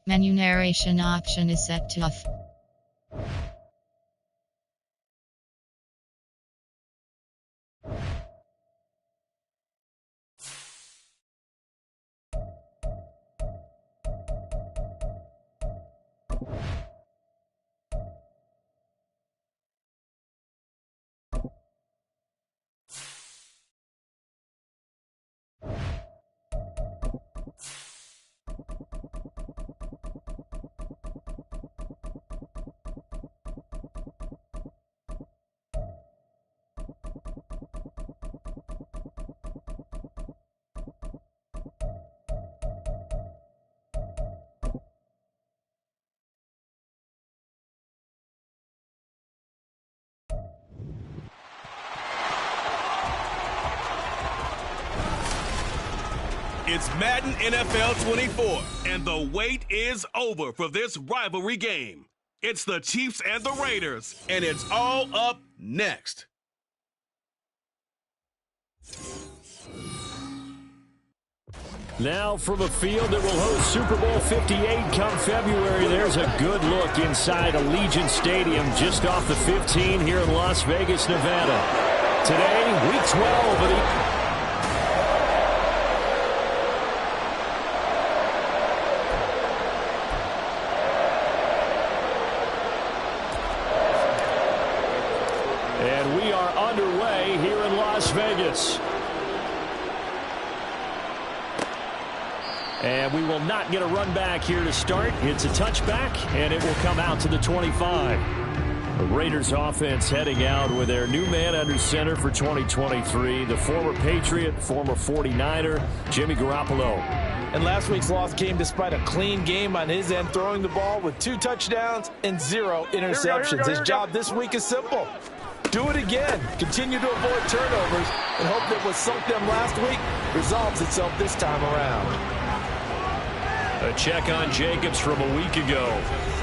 Menu narration option is set to off. It's Madden NFL 24, and the wait is over for this rivalry game. It's the Chiefs and the Raiders, and it's all up next. Now from a field that will host Super Bowl 58 come February, there's a good look inside Allegiant Stadium just off the 15 here in Las Vegas, Nevada. Today, Week 12 of the... And we are underway here in Las Vegas. And we will not get a run back here to start. It's a touchback, and it will come out to the 25. The Raiders offense heading out with their new man under center for 2023, the former Patriot, former 49er, Jimmy Garoppolo. And last week's loss came despite a clean game on his end, throwing the ball with 2 touchdowns and 0 interceptions. His job this week is simple. Do it again. Continue to avoid turnovers and hope that what sunk them last week resolves itself this time around. A check on Jacobs from a week ago.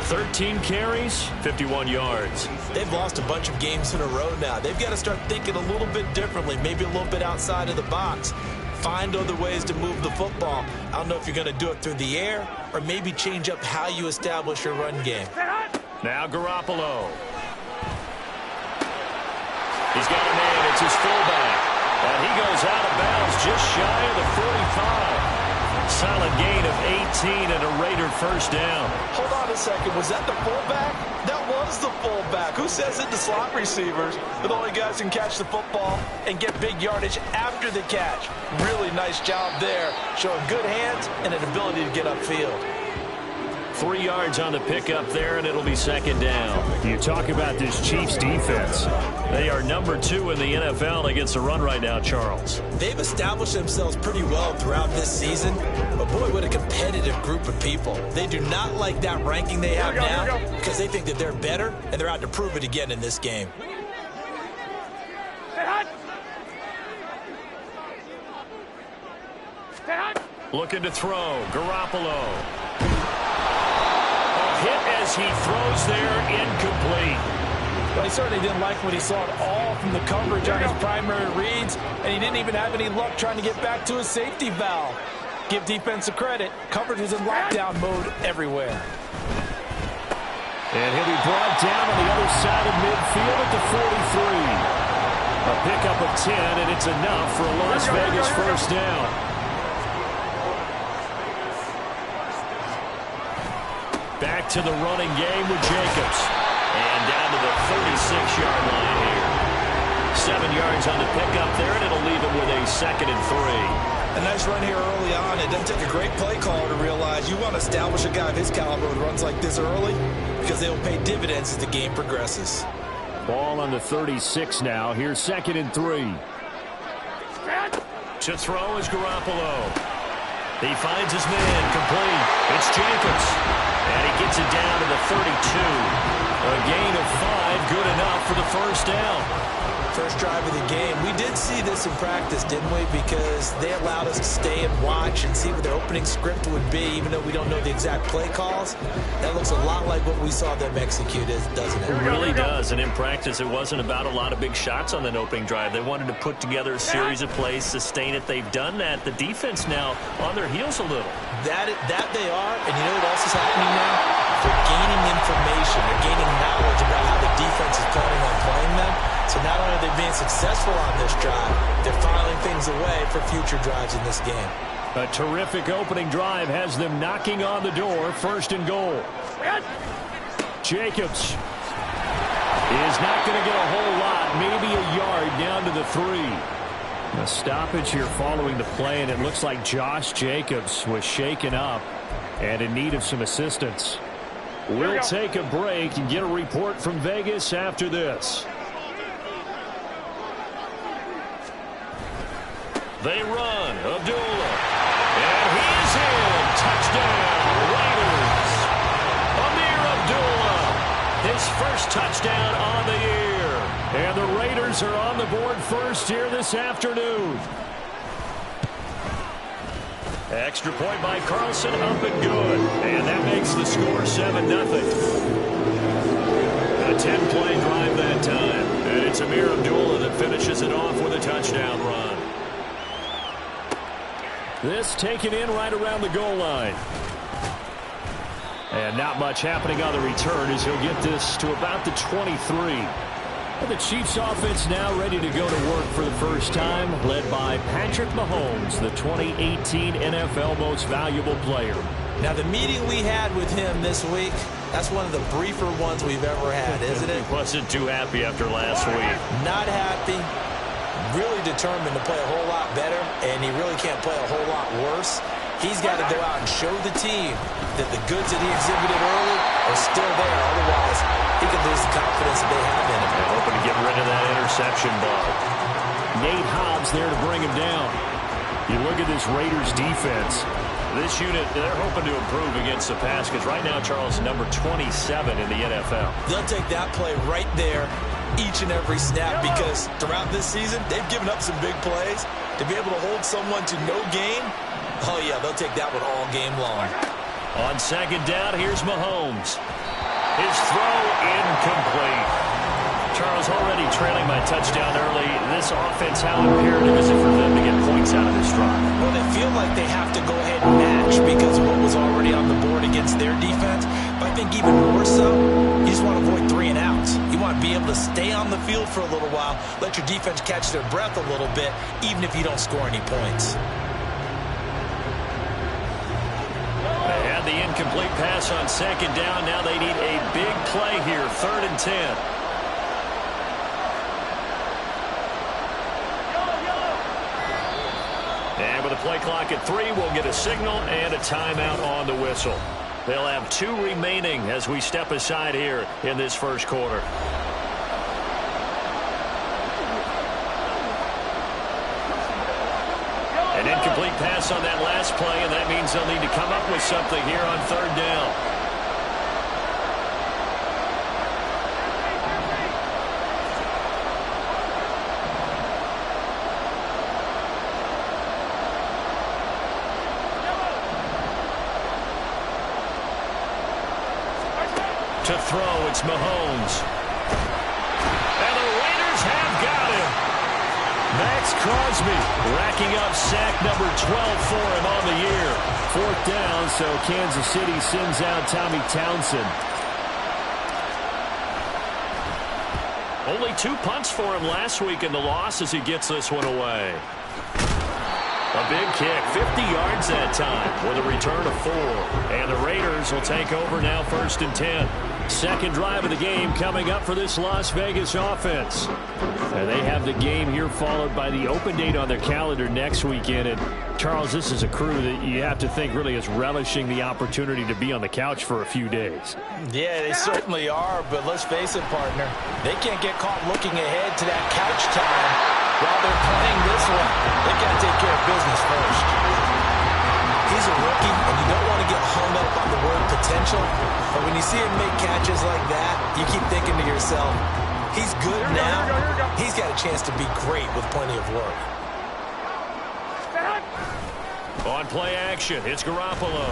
13 carries, 51 yards. They've lost a bunch of games in a row now. They've got to start thinking a little bit differently, maybe a little bit outside of the box. Find other ways to move the football. I don't know if you're going to do it through the air or maybe change up how you establish your run game. Now Garoppolo. He's got a man. It's his fullback. And he goes out of bounds just shy of the 45. Solid gain of 18 and a Raider first down. Hold on a second. Was that the fullback? That was the fullback. Who says it? The slot receivers are the only guys who can catch the football and get big yardage after the catch. Really nice job there, showing good hands and an ability to get upfield. 3 yards on the pickup there, and it'll be second down. You talk about this Chiefs defense. They are number 2 in the NFL against the run right now, Charles. They've established themselves pretty well throughout this season, but boy, what a competitive group of people. They do not like that ranking they have now because they think that they're better, and they're out to prove it again in this game. Looking to throw. Garoppolo. Hit as he throws there, incomplete. Well, he certainly didn't like what he saw at all from the coverage on his primary reads, and he didn't even have any luck trying to get back to his safety valve. Give defense a credit. Coverage was in lockdown mode everywhere. And he'll be brought down on the other side of midfield at the 43. A pickup of 10, and it's enough for a Las Vegas first down. Back to the running game with Jacobs. And down to the 36-yard line here. 7 yards on the pickup there, and it'll leave him with a 2nd and 3. A nice run here early on. It doesn't take a great play caller to realize you want to establish a guy of his caliber who runs like this early because they will pay dividends as the game progresses. Ball on the 36 now. Here's 2nd and 3. To throw is Garoppolo. He finds his man, complete. It's Jacobs. And he gets it down to the 32. A gain of 5, good enough for the first down. First drive of the game. We did see this in practice, didn't we? Because they allowed us to stay and watch and see what their opening script would be, even though we don't know the exact play calls. That looks a lot like what we saw them execute, doesn't it? It really does. And in practice, it wasn't about a lot of big shots on that opening drive. They wanted to put together a series of plays, sustain it. They've done that. The defense now on their heels a little. That they are, and you know what else is happening now? They're gaining information. They're gaining knowledge about how the defense is planning on playing them. So not only are they being successful on this drive, they're filing things away for future drives in this game. A terrific opening drive has them knocking on the door. First and goal. Jacobs is not going to get a whole lot, maybe a yard down to the 3. A stoppage here following the play, and it looks like Josh Jacobs was shaken up and in need of some assistance. We'll take a break and get a report from Vegas after this. They run. Abdullah. And he's in. Touchdown, Raiders. Amir Abdullah. His first touchdown on the year. And the Raiders are on the board first here this afternoon. Extra point by Carlson, up and good. And that makes the score 7-0. A 10-play drive that time. And it's Amir Abdullah that finishes it off with a touchdown run. This taken in right around the goal line. And not much happening on the return as he'll get this to about the 23. The Chiefs offense now ready to go to work for the first time, led by Patrick Mahomes, the 2018 NFL Most Valuable Player. Now, the meeting we had with him this week, that's one of the briefer ones we've ever had, isn't it? He wasn't too happy after last week. Not happy. Really determined to play a whole lot better, and he really can't play a whole lot worse. He's got to go out and show the team that the goods that he exhibited early are still there. Otherwise, he could lose the confidence that they have in him. They're hoping to get rid of that interception bug. Nate Hobbs there to bring him down. You look at this Raiders defense. This unit, they're hoping to improve against the pass because right now, Charles, number 27 in the NFL. They'll take that play right there each and every snap because throughout this season, they've given up some big plays. To be able to hold someone to no gain, oh, yeah, they'll take that one all game long. On second down, here's Mahomes. His throw incomplete. Charles, already trailing my touchdown early. This offense, how imperative is it for them to get points out of this drive? Well, they feel like they have to go ahead and match because of what was already on the board against their defense. But I think even more so, you just want to avoid 3 and outs. You want to be able to stay on the field for a little while, let your defense catch their breath a little bit, even if you don't score any points. They had the incomplete pass on second down. Now they need a big play here, 3rd and 10. And with a play clock at 3, we'll get a signal and a timeout on the whistle. They'll have 2 remaining as we step aside here in this first quarter. An incomplete pass on that last play, and that means they'll need to come up with something here on 3rd down. To throw, it's Mahomes. And the Raiders have got him. Max Crosby racking up sack number 12 for him on the year. 4th down, so Kansas City sends out Tommy Townsend. Only 2 punts for him last week in the loss as he gets this one away. A big kick, 50 yards that time with a return of 4. And the Raiders will take over now 1st and 10. Second drive of the game coming up for this Las Vegas offense. And they have the game here followed by the open date on their calendar next weekend. And Charles, this is a crew that you have to think really is relishing the opportunity to be on the couch for a few days. Yeah, they certainly are. But let's face it, partner, they can't get caught looking ahead to that couch time while they're playing this one. They've got to take care of business first. He's a rookie, and you don't want to get hung up on the word potential. But when you see him make catches like that, you keep thinking to yourself, he's good now. He's got a chance to be great with plenty of work. On play action, it's Garoppolo.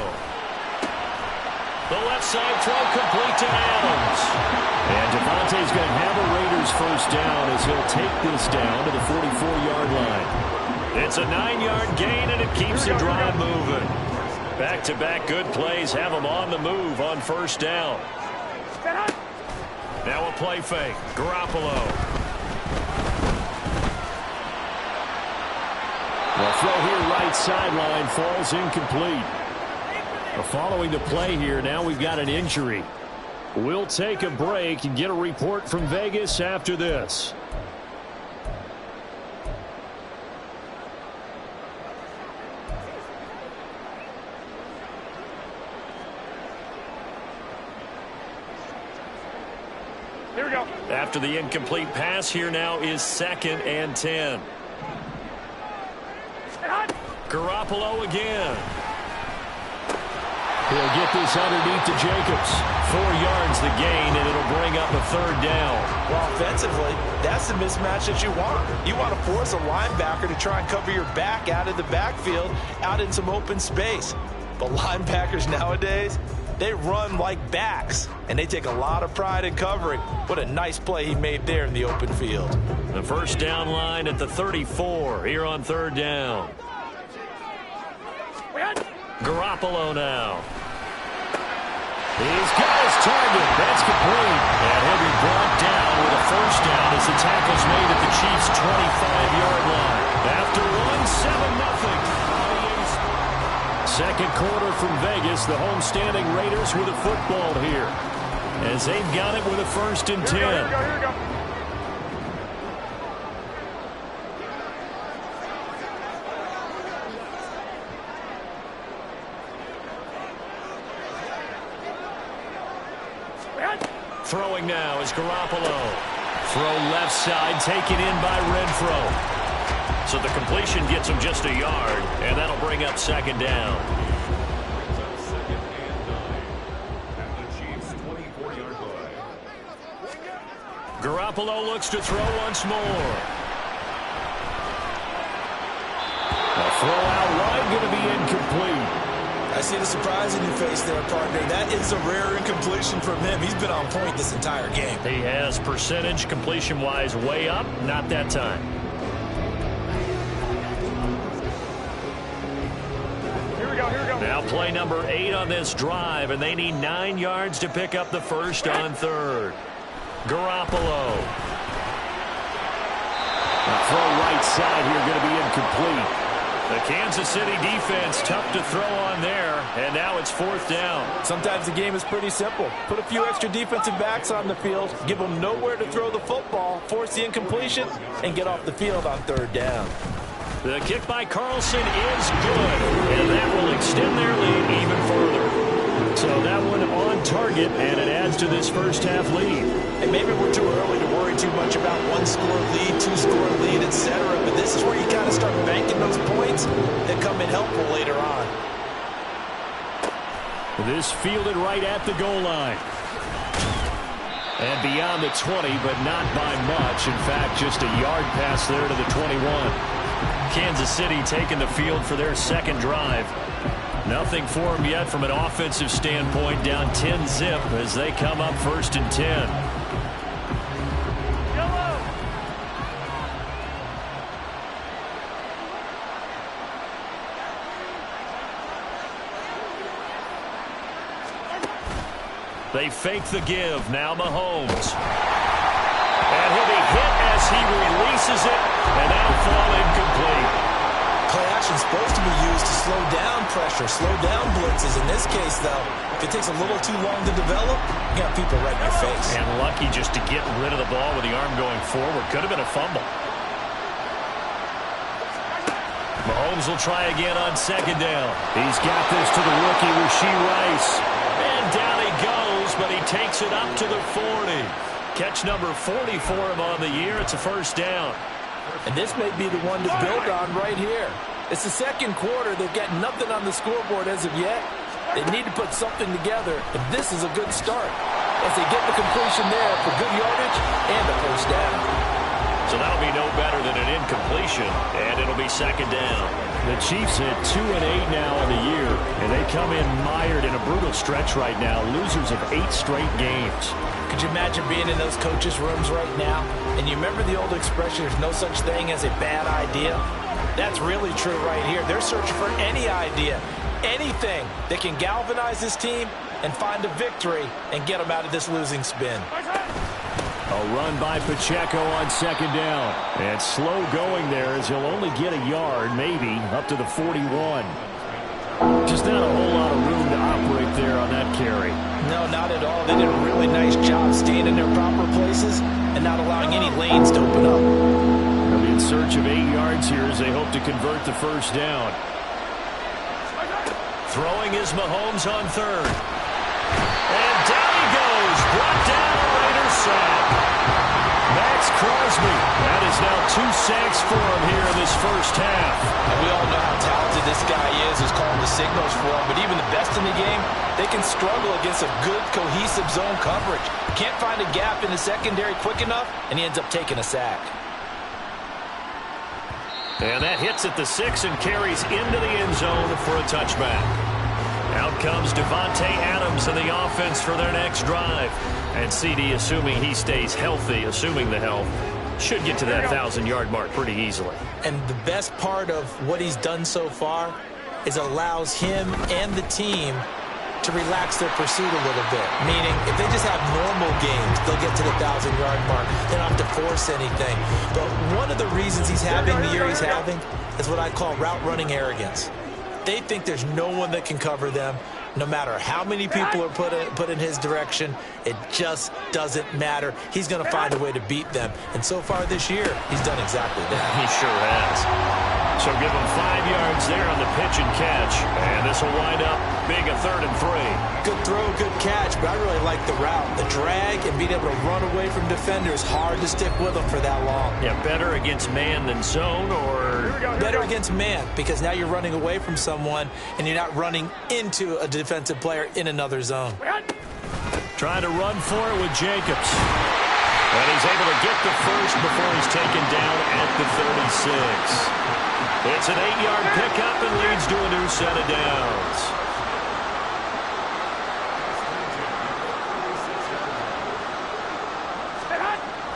The left side throw complete to Adams. And Devontae's going to have a Raiders first down as he'll take this down to the 44-yard line. It's a 9-yard gain, and it keeps the drive moving. Back-to-back good plays have them on the move on first down. Now a play fake. Garoppolo. The throw here right sideline falls incomplete. Following the play here, now we've got an injury. We'll take a break and get a report from Vegas after this. Here we go. After the incomplete pass, here now is 2nd and 10. Garoppolo again. He'll get this underneath to Jacobs. 4 yards the gain, and it'll bring up a 3rd down. Well, offensively, that's the mismatch that you want. You want to force a linebacker to try and cover your back out of the backfield, out in some open space. But linebackers nowadays, they run like backs, and they take a lot of pride in covering. What a nice play he made there in the open field. The first down line at the 34 here on 3rd down. Garoppolo now. He's got his target. That's complete. And he'll be brought down with a first down as the tackle's made at the Chiefs' 25-yard line. After 1, 7-0. Second quarter from Vegas. The homestanding Raiders with a football here, as they've got it with a 1st and 10. Here we go. Throwing now is Garoppolo. Throw left side, taken in by Renfro. So the completion gets him just a yard, and that'll bring up 2nd down. Garoppolo looks to throw once more. A throw out wide, going to be incomplete. I see the surprise in your face there, partner. That is a rare incompletion from him. He's been on point this entire game. He has percentage completion-wise way up, not that time. Here we go. Now play number 8 on this drive, and they need 9 yards to pick up the first on 3rd. Garoppolo. The throw right side here going to be incomplete. The Kansas City defense tough to throw on there, and now it's 4th down. Sometimes the game is pretty simple. Put a few extra defensive backs on the field, give them nowhere to throw the football, force the incompletion, and get off the field on 3rd down. The kick by Carlson is good, and that will extend their lead even further. So that one on target, and it adds to this first half lead. And maybe we're too early to worry too much about 1-score lead, 2-score lead, etc. But this is where you kind of start banking those points that come in helpful later on. This fielded right at the goal line. And beyond the 20, but not by much. In fact, just a yard pass there to the 21. Kansas City taking the field for their 2nd drive. Nothing for them yet from an offensive standpoint, down 10-zip as they come up 1st and 10. They fake the give. Now Mahomes. And he'll be hit as he releases it, and that'll fall incomplete. Play action's supposed to be used to slow down pressure, slow down blitzes. In this case, though, if it takes a little too long to develop, you got people right in your face. And lucky just to get rid of the ball with the arm going forward. Could have been a fumble. Mahomes will try again on 2nd down. He's got this to the rookie, Rashee Rice. And down he goes, but he takes it up to the 40. Catch number 40 for him on the year. It's a 1st down. And this may be the one to build on right here. It's the 2nd quarter. They've got nothing on the scoreboard as of yet. They need to put something together, and this is a good start as they get the completion there for good yardage and a 1st down. So that'll be no better than an incompletion, and it'll be 2nd down. The Chiefs at 2-8 now in the year, and they come in mired in a brutal stretch right now, losers of 8 straight games. Could you imagine being in those coaches' rooms right now? And you remember the old expression, there's no such thing as a bad idea? That's really true right here. They're searching for any idea. anything that can galvanize this team and find a victory and get them out of this losing spin. A run by Pacheco on second down. And slow going there as he'll only get a yard, maybe, up to the 41. Just not a whole lot of room to operate there on that carry. No, not at all. They did a really nice job staying in their proper places and not allowing any lanes to open up. They'll be in search of 8 yards here as they hope to convert the first down. Throwing is Mahomes on third. And down he goes. Brought down a Raiders sack. Max Crosby. That is now 2 sacks for him here in this first half. And we all know how talented this guy is who's calling the signals for him. But even the best in the game, they can struggle against a good, cohesive zone coverage. Can't find a gap in the secondary quick enough, and he ends up taking a sack. And that hits at the 6 and carries into the end zone for a touchback. Out comes Devontae Adams in the offense for their next drive. And CD, assuming he stays healthy, assuming the health, should get to that 1,000-yard mark pretty easily. And the best part of what he's done so far is allows him and the team to relax their pursuit a little bit. Meaning, if they just have normal games, they'll get to the 1,000-yard mark. They don't have to force anything. But one of the reasons he's having the year he's having is what I call route running arrogance. They think there's no one that can cover them. No matter how many people are put in his direction, it just doesn't matter. He's going to find a way to beat them. And so far this year, he's done exactly that. He sure has. So give him 5 yards there on the pitch and catch. And this will wind up being a 3rd and 3. Good throw, good catch, but I really like the route. The drag and being able to run away from defenders, hard to stick with them for that long. Yeah, better against man than zone, or better against man, because now you're running away from someone and you're not running into a defensive player in another zone. Trying to run for it with Jacobs. And he's able to get the first before he's taken down at the 36. It's an 8-yard pickup and leads to a new set of downs.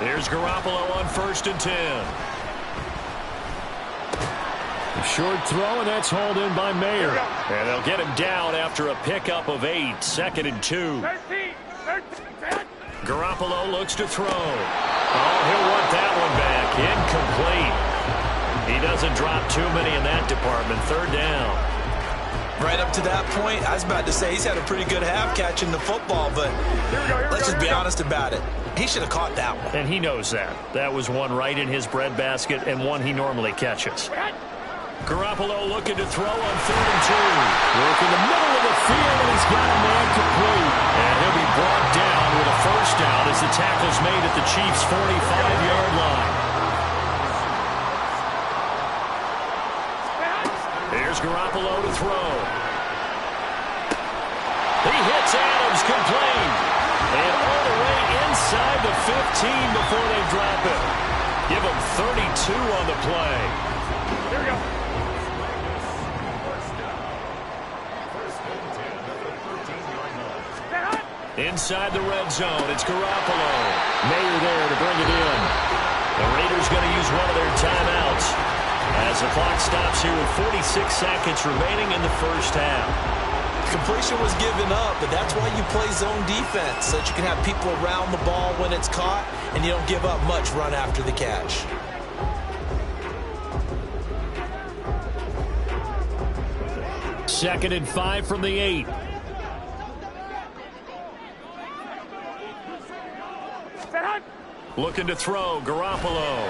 Here's Garoppolo on 1st and 10. A short throw, and that's hauled in by Mayer. And they'll get him down after a pickup of 8, 2nd and 2. Garoppolo looks to throw. Oh, he'll want that one back. Incomplete. He doesn't drop too many in that department. 3rd down. Right up to that point, I was about to say he's had a pretty good half catching the football, but let's just be honest about it. He should have caught that one. And he knows that. That was one right in his breadbasket and one he normally catches. Garoppolo looking to throw on 3rd and 2. Work in the middle of the field, and he's got a man complete. And he'll be brought down with a 1st down as the tackle's made at the Chiefs' 45-yard line. Here's Garoppolo to throw. He hits Adams, complete. And all the way inside the 15 before they drop it. Give him 32 on the play. Here we go. Inside the red zone, it's Garoppolo. Mayer there to bring it in. The Raiders going to use one of their timeouts as the clock stops here with 46 seconds remaining in the first half. Completion was given up, but that's why you play zone defense, so that you can have people around the ball when it's caught, and you don't give up much run after the catch. Second and 5 from the 8. Looking to throw, Garoppolo.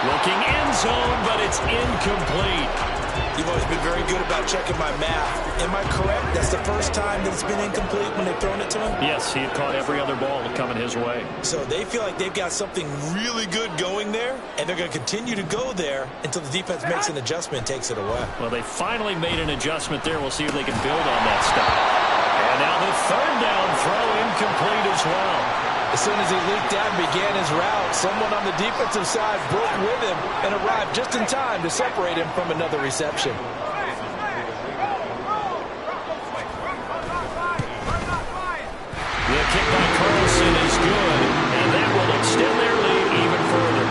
Looking end zone, but it's incomplete. You've always been very good about checking my math. Am I correct? That's the first time that it's been incomplete when they've thrown it to him? Yes, he had caught every other ball coming his way. So they feel like they've got something really good going there, and they're going to continue to go there until the defense makes an adjustment and takes it away. Well, they finally made an adjustment there. We'll see if they can build on that stuff. And now the 3rd down throw incomplete as well. As soon as he leaked out and began his route, someone on the defensive side broke with him and arrived just in time to separate him from another reception. The kick by Carlson is good, and that will extend their lead even further.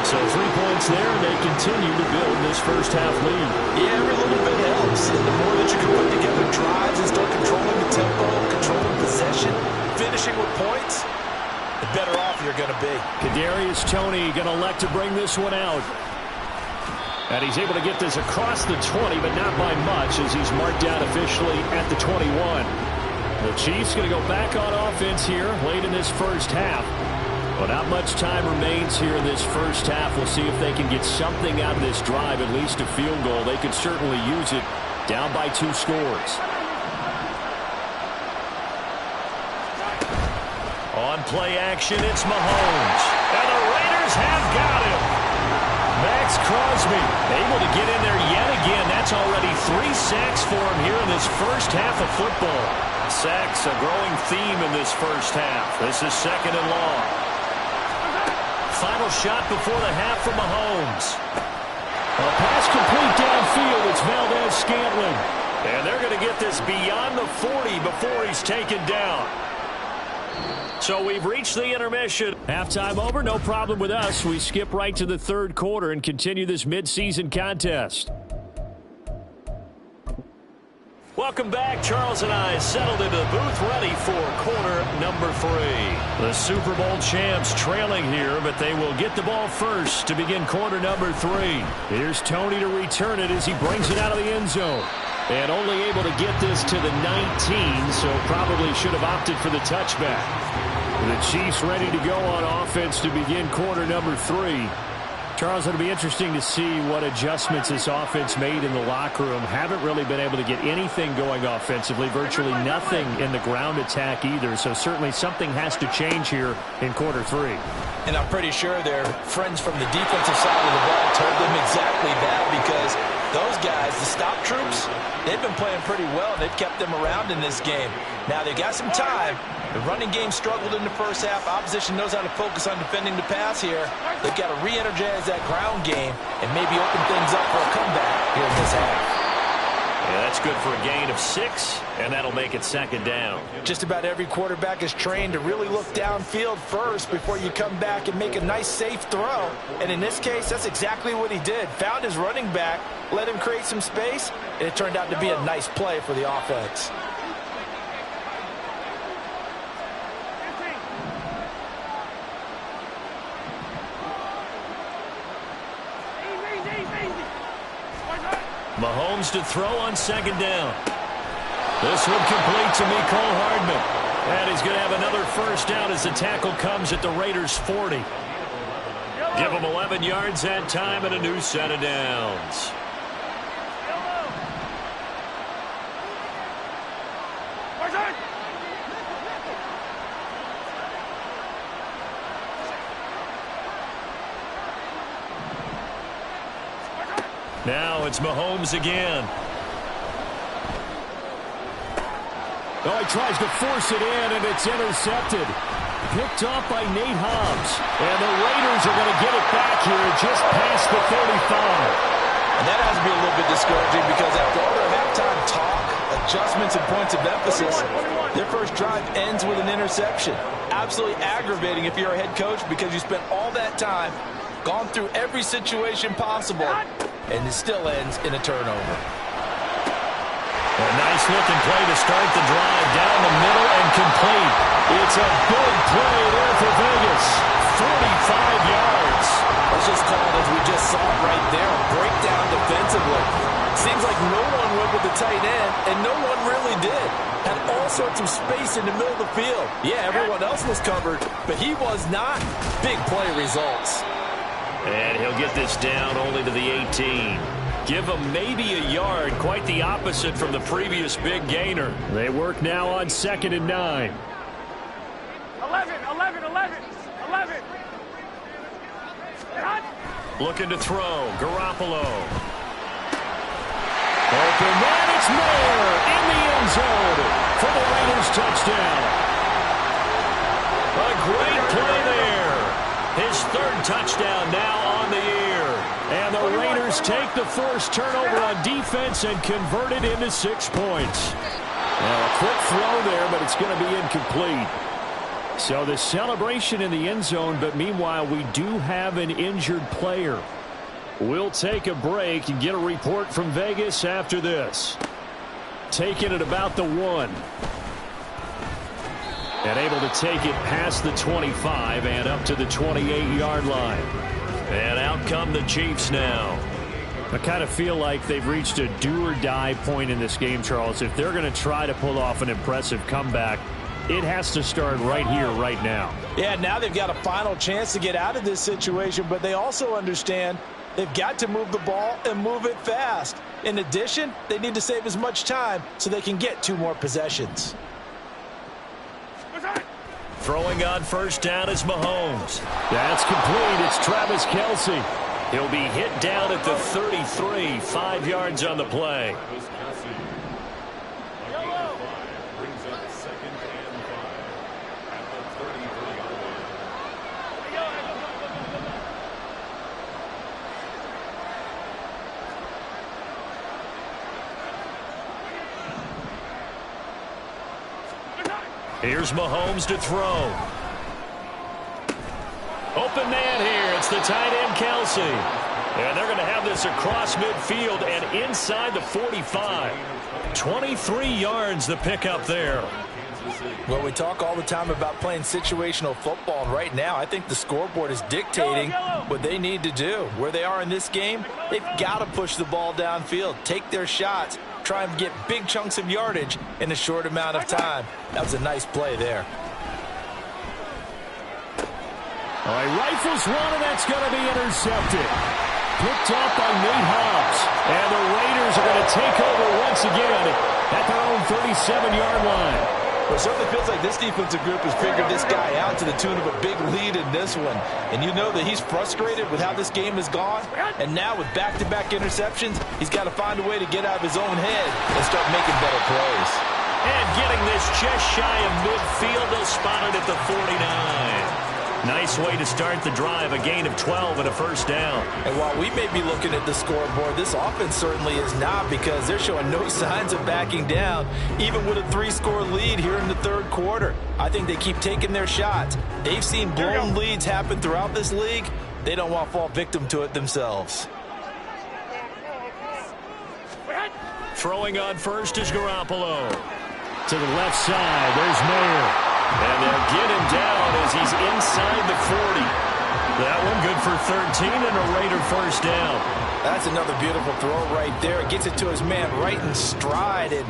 So 3 points points there, and they continue to build this first half lead. Yeah, every little bit helps. And the more that you can put together drives and start controlling the tempo, controlling possession, finishing with points, the better off you're going to be. Kadarius Toney going to elect to bring this one out. And he's able to get this across the 20, but not by much, as he's marked down officially at the 21. The Chiefs going to go back on offense here late in this first half. But not much time remains here in this first half. We'll see if they can get something out of this drive, at least a field goal. They could certainly use it, down by 2 scores. On play action, it's Mahomes. And the Raiders have got him. Max Crosby able to get in there yet again. That's already 3 sacks for him here in this first half of football. Sacks, a growing theme in this first half. This is 2nd and long. Final shot before the half from Mahomes. A pass complete downfield. It's Valdez-Scantling. And they're going to get this beyond the 40 before he's taken down. So we've reached the intermission. Halftime over, no problem with us. We skip right to the 3rd quarter and continue this midseason contest. Welcome back. Charles and I settled into the booth ready for quarter number 3. The Super Bowl champs trailing here, but they will get the ball first to begin quarter number 3. Here's Toney to return it as he brings it out of the end zone. And only able to get this to the 19, so probably should have opted for the touchback. The Chiefs ready to go on offense to begin quarter number 3. Charles, it'll be interesting to see what adjustments this offense made in the locker room. Haven't really been able to get anything going offensively, virtually nothing in the ground attack either. So certainly something has to change here in quarter 3. And I'm pretty sure their friends from the defensive side of the ball told them exactly that, because those guys, the stop troops, they've been playing pretty well, and they've kept them around in this game. Now they've got some time. The running game struggled in the first half. Opposition knows how to focus on defending the pass here. They've got to re-energize that ground game and maybe open things up for a comeback here in this half. Yeah, that's good for a gain of 6, and that'll make it 2nd down. Just about every quarterback is trained to really look downfield first before you come back and make a nice, safe throw. And in this case, that's exactly what he did. Found his running back, let him create some space, and it turned out to be a nice play for the offense. Mahomes to throw on 2nd down. This one complete to Mecole Hardman. And he's going to have another first down as the tackle comes at the Raiders' 40. Give him 11 yards that time and a new set of downs. Now it's Mahomes again. Oh, he tries to force it in, and it's intercepted. Picked off by Nate Hobbs. And the Raiders are going to get it back here just past the 35. And that has to be a little bit discouraging, because after all their halftime talk, adjustments, and points of emphasis, their first drive ends with an interception. Absolutely aggravating if you're a head coach, because you spent all that time, gone through every situation possible, and it still ends in a turnover. A nice-looking play to start the drive, down the middle and complete. It's a big play there for Vegas. 45 yards. Let's just call it, as we just saw it right there, a breakdown defensively. Seems like no one went with the tight end, and no one really did. Had all sorts of space in the middle of the field. Yeah, everyone else was covered, but he was not. Big play results. And he'll get this down only to the 18. Give him maybe a yard, quite the opposite from the previous big gainer. They work now on 2nd and 9. 11. Looking to throw, Garoppolo. Open man, it's Mayer in the end zone for the Raiders touchdown. A great play there. His 3rd touchdown now on the year. And the Raiders take the forced turnover on defense and convert it into 6 points. Now a quick throw there, but it's going to be incomplete. So the celebration in the end zone, but meanwhile we do have an injured player. We'll take a break and get a report from Vegas after this. Taking it about the 1. And able to take it past the 25 and up to the 28-yard line. And out come the Chiefs now. I kind of feel like they've reached a do-or-die point in this game, Charles. If they're going to try to pull off an impressive comeback, it has to start right here, right now. Yeah, now they've got a final chance to get out of this situation, but they also understand they've got to move the ball and move it fast. In addition, they need to save as much time so they can get 2 more possessions. Throwing on first down is Mahomes. That's complete. It's Travis Kelce. He'll be hit down at the 33, 5 yards on the play. Here's Mahomes to throw. Open man here. It's the tight end, Kelce. And they're going to have this across midfield and inside the 45. 23 yards the pickup there. Well, we talk all the time about playing situational football, and right now I think the scoreboard is dictating what they need to do. Where they are in this game, they've got to push the ball downfield, take their shots, try and get big chunks of yardage in a short amount of time. That was a nice play there. All right, rifles one, and that's going to be intercepted. Picked up by Nate Hobbs. And the Raiders are going to take over once again at their own 37-yard line. Well, it certainly feels like this defensive group has figured this guy out to the tune of a big lead in this one. And you know that he's frustrated with how this game has gone. And now with back-to-back interceptions, he's got to find a way to get out of his own head and start making better plays. And getting this just shy of midfield, they'll spot it at the 49. Nice way to start the drive, a gain of 12 and a first down. And while we may be looking at the scoreboard, this offense certainly is not, because they're showing no signs of backing down, even with a 3-score lead here in the third quarter. I think they keep taking their shots. They've seen blown leads happen throughout this league. They don't want to fall victim to it themselves. Throwing on first is Garoppolo. To the left side, there's Mayer. And they'll get him down as he's inside the 40. That one good for 13 and a Raider first down. That's another beautiful throw right there. Gets it to his man right in stride. And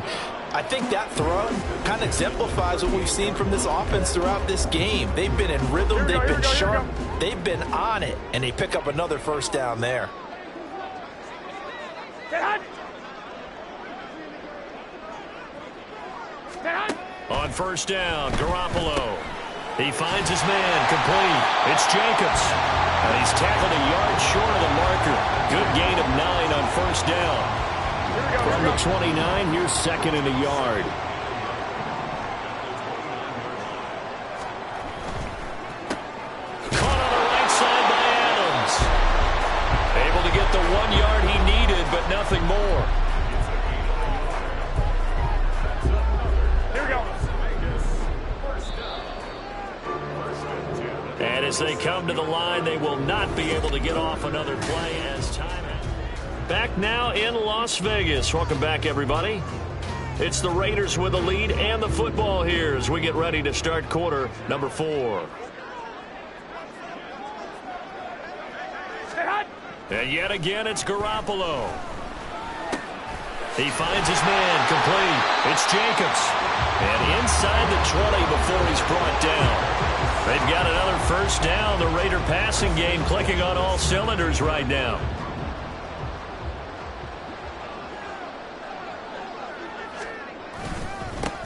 I think that throw kind of exemplifies what we've seen from this offense throughout this game. They've been in rhythm. They've been sharp. They've been on it. And they pick up another first down there. On first down, Garoppolo. He finds his man, complete. It's Jacobs. And he's tackled a yard short of the marker. Good gain of 9 on first down. From the 29, here's second and a yard. Caught on the right side by Adams. Able to get the 1 yard he needed, but nothing more. And as they come to the line, they will not be able to get off another play as time. Back now in Las Vegas. Welcome back, everybody. It's the Raiders with the lead and the football here as we get ready to start quarter number 4. And yet again, it's Garoppolo. He finds his man, complete. It's Jacobs. And inside the 20 before he's brought down. They've got another first down. The Raider passing game clicking on all cylinders right now.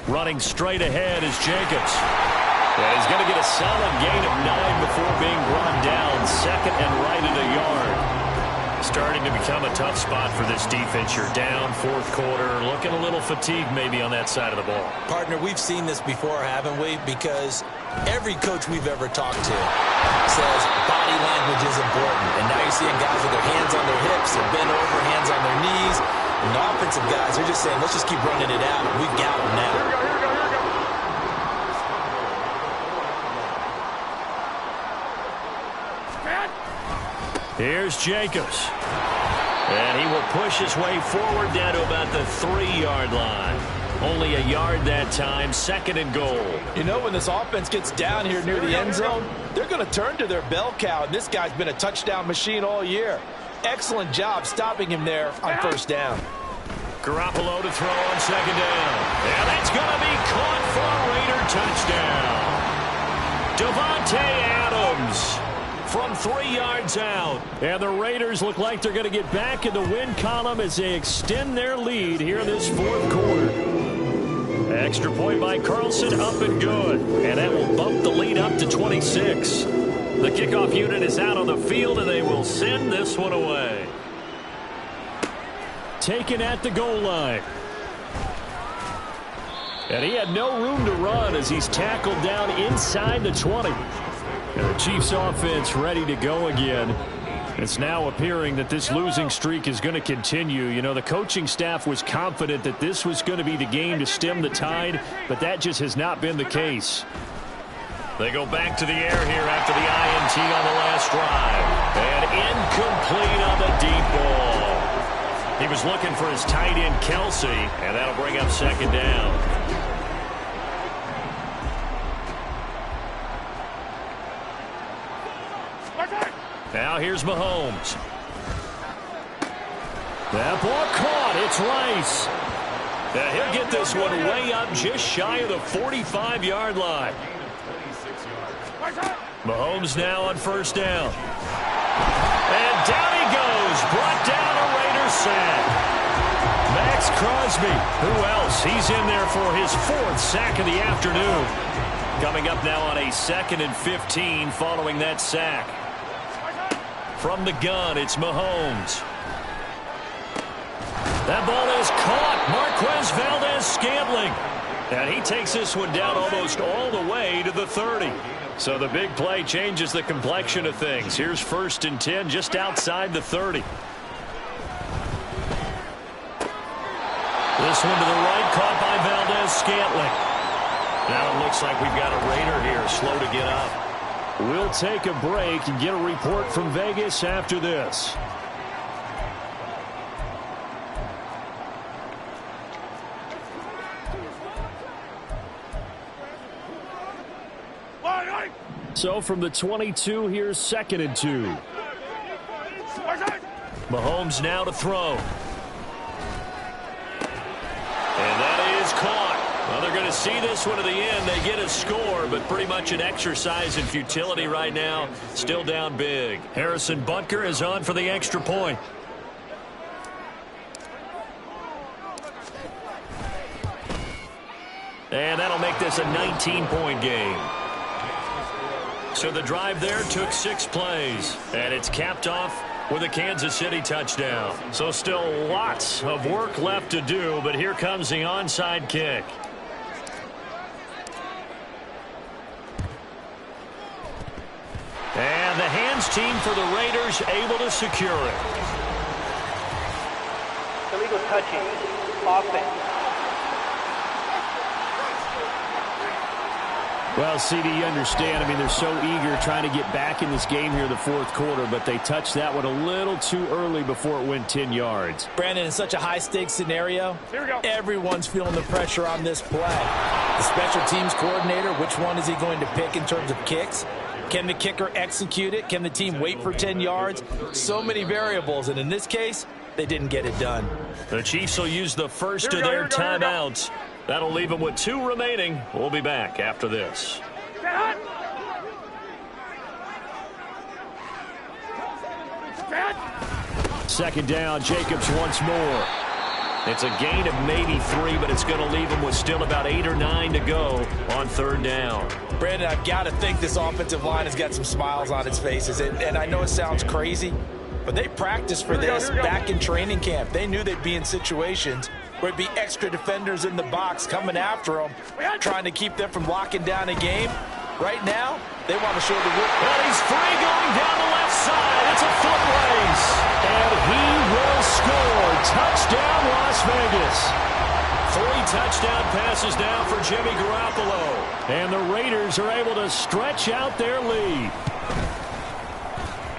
Running straight ahead is Jacobs. And he's going to get a solid gain of 9 before being brought down. Second and right at a yard. Starting to become a tough spot for this defense. You're down fourth quarter, looking a little fatigued maybe on that side of the ball. Partner, we've seen this before, haven't we? Because every coach we've ever talked to says body language is important. And now you're seeing guys with their hands on their hips, they're bent over, hands on their knees. And the offensive guys, they're just saying, let's just keep running it out. We've got them now. Here's Jacobs. And he will push his way forward down to about the 3-yard line. Only a yard that time, 2nd and goal. You know, when this offense gets down here near the end zone, they're going to turn to their bell cow, and this guy's been a touchdown machine all year. Excellent job stopping him there on 1st down. Garoppolo to throw on 2nd down. And that's going to be caught for a Raider touchdown. Devontae Adams from 3 yards out. And the Raiders look like they're going to get back in the win column as they extend their lead here in this 4th quarter. Extra point by Carlson, up and good. And that will bump the lead up to 26. The kickoff unit is out on the field, and they will send this one away. Taken at the goal line. And he had no room to run as he's tackled down inside the 20. And the Chiefs offense ready to go again. It's now appearing that this losing streak is going to continue. You know, the coaching staff was confident that this was going to be the game to stem the tide, but that just has not been the case. They go back to the air here after the INT on the last drive. And incomplete on the deep ball. He was looking for his tight end, Kelsey, and that'll bring up 2nd down. Now here's Mahomes. That ball caught. It's Rice. Now he'll get this one way up just shy of the 45-yard line. Mahomes now on 1st down. And down he goes. Brought down a Raiders sack. Max Crosby. Who else? He's in there for his 4th sack of the afternoon. Coming up now on a 2nd and 15 following that sack. From the gun, it's Mahomes. That ball is caught. Marquez Valdez-Scantling. And he takes this one down almost all the way to the 30. So the big play changes the complexion of things. Here's 1st and 10 just outside the 30. This one to the right, caught by Valdez-Scantling. Now it looks like we've got a Raider here, slow to get up. We'll take a break and get a report from Vegas after this. So from the 22, here's 2nd and 2. Mahomes now to throw. And that is caught. Well, they're going to see this one to the end. They get a score, but pretty much an exercise in futility right now. Still down big. Harrison Butker is on for the extra point. And that'll make this a 19-point game. So the drive there took 6 plays, and it's capped off with a Kansas City touchdown. So still lots of work left to do, but here comes the onside kick. And the hands team for the Raiders able to secure it. Illegal touching. Offense. Well, CD, you understand. I mean, they're so eager trying to get back in this game here in the 4th quarter, but they touched that one a little too early before it went 10 yards. Brandon, in such a high-stakes scenario, everyone's feeling the pressure on this play. The special teams coordinator, which one is he going to pick in terms of kicks? Can the kicker execute it? Can the team wait for 10 yards? So many variables, and in this case, they didn't get it done. The Chiefs will use the first of their timeouts. That'll leave them with 2 remaining. We'll be back after this. Second down, Jacobs once more. It's a gain of maybe 3, but it's going to leave them with still about 8 or 9 to go on 3rd down. Brandon, I've got to think this offensive line has got some smiles on its faces. And I know it sounds crazy, but they practiced for this back in training camp. They knew they'd be in situations where it'd be extra defenders in the box coming after them, trying to keep them from locking down a game. Right now, they want to show the whip. Well, he's free going down the left side. It's a foot race. And he will score. Touchdown, Las Vegas. 3 touchdown passes now for Jimmy Garoppolo. And the Raiders are able to stretch out their lead.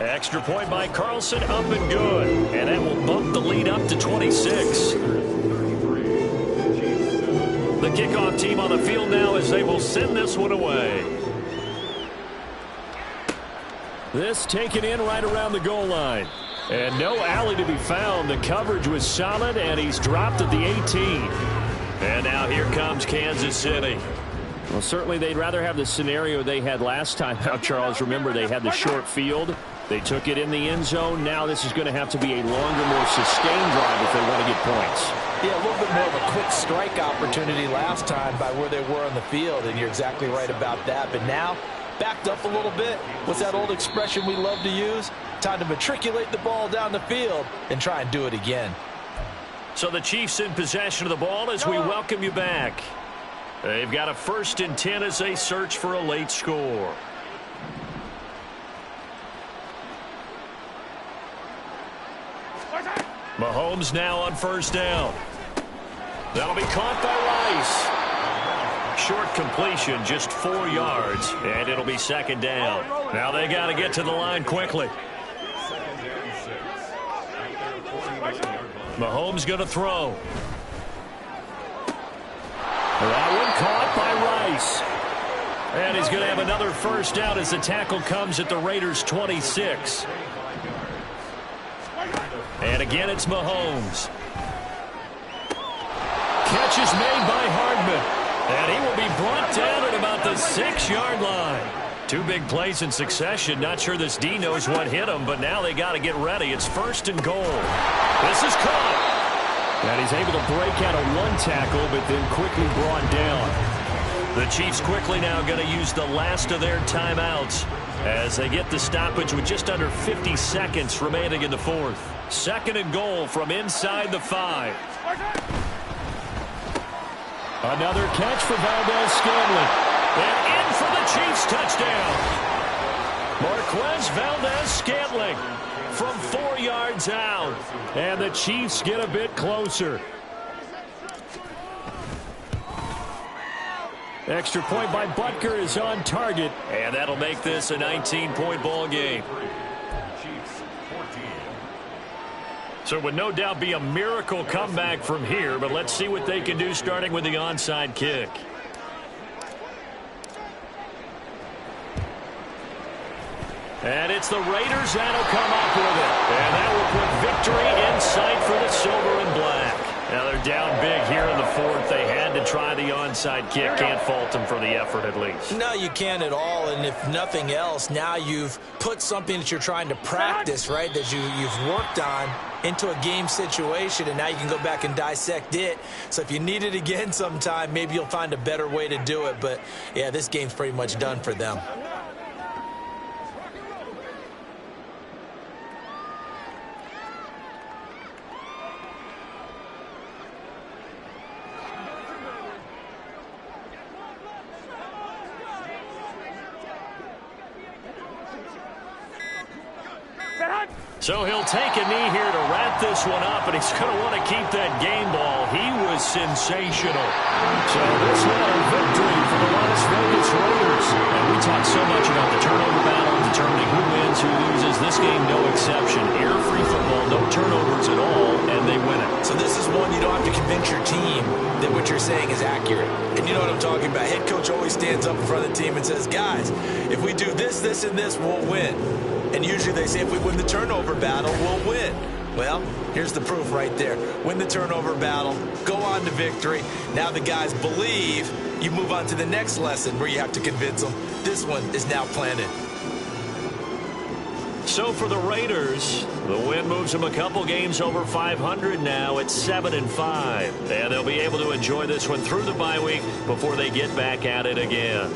Extra point by Carlson, up and good. And that will bump the lead up to 26. The kickoff team on the field now as they will send this one away. This taken in right around the goal line. And no alley to be found. The coverage was solid, and he's dropped at the 18. And now here comes Kansas City. Well, certainly they'd rather have the scenario they had last time out, Charles. Remember, they had the short field. They took it in the end zone. Now this is going to have to be a longer, more sustained drive if they want to get points. Yeah, a little bit more of a quick strike opportunity last time by where they were on the field, and you're exactly right about that. But now, backed up a little bit. What's that old expression we love to use? Time to matriculate the ball down the field and try and do it again. So the Chiefs in possession of the ball as we welcome you back. They've got a 1st and 10 as they search for a late score. Mahomes now on 1st down. That'll be caught by Rice. Short completion, just 4 yards, and it'll be 2nd down. Now they got to get to the line quickly. Mahomes going to throw. That one caught by Rice. And he's going to have another 1st down as the tackle comes at the Raiders' 26. And again, it's Mahomes. Catch is made by Hardman. And he will be brought down at about the 6-yard line. 2 big plays in succession. Not sure this D knows what hit him, but now they got to get ready. It's 1st and goal. This is caught. And he's able to break out of 1 tackle, but then quickly brought down. The Chiefs quickly now going to use the last of their timeouts as they get the stoppage with just under 50 seconds remaining in the 4th. 2nd and goal from inside the 5. Another catch for Valdez-Scantling. And in for the Chiefs touchdown. Marquez Valdez-Scantling from 4 yards out. And the Chiefs get a bit closer. Extra point by Butker is on target. And that'll make this a 19-point ball game. So it would no doubt be a miracle comeback from here, but let's see what they can do starting with the onside kick. And it's the Raiders that'll come up with it. And that will put victory in sight for the silver and black. Now they're down big here in the 4th. They had to try the onside kick. Can't fault them for the effort at least. No, you can't at all. And if nothing else, now you've put something that you're trying to practice, right, that you've worked on into a game situation, and now you can go back and dissect it. So if you need it again sometime, maybe you'll find a better way to do it. But, yeah, this game's pretty much done for them. So he'll take a knee here to wrap this one up, and he's going to want to keep that game ball. He was sensational. So this one a victory for the Las Vegas Raiders. And we talk so much about the turnover battle, determining who wins, who loses. This game, no exception. Air-free football, no turnovers at all, and they win it. So this is one you don't have to convince your team that what you're saying is accurate. And you know what I'm talking about. Head coach always stands up in front of the team and says, guys, if we do this, this, and this, we'll win. And usually they say if we win the turnover battle, we'll win. Well, here's the proof right there. Win the turnover battle, go on to victory. Now the guys believe. You move on to the next lesson where you have to convince them. This one is now planted. So for the Raiders, the win moves them a couple games over 500 now at 7-5. And they'll be able to enjoy this one through the bye week before they get back at it again.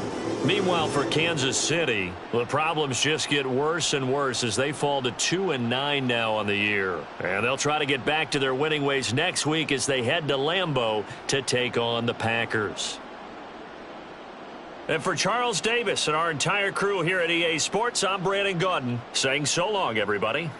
Meanwhile, for Kansas City, the problems just get worse and worse as they fall to 2-9 now on the year. And they'll try to get back to their winning ways next week as they head to Lambeau to take on the Packers. And for Charles Davis and our entire crew here at EA Sports, I'm Brandon Gaudin saying so long, everybody.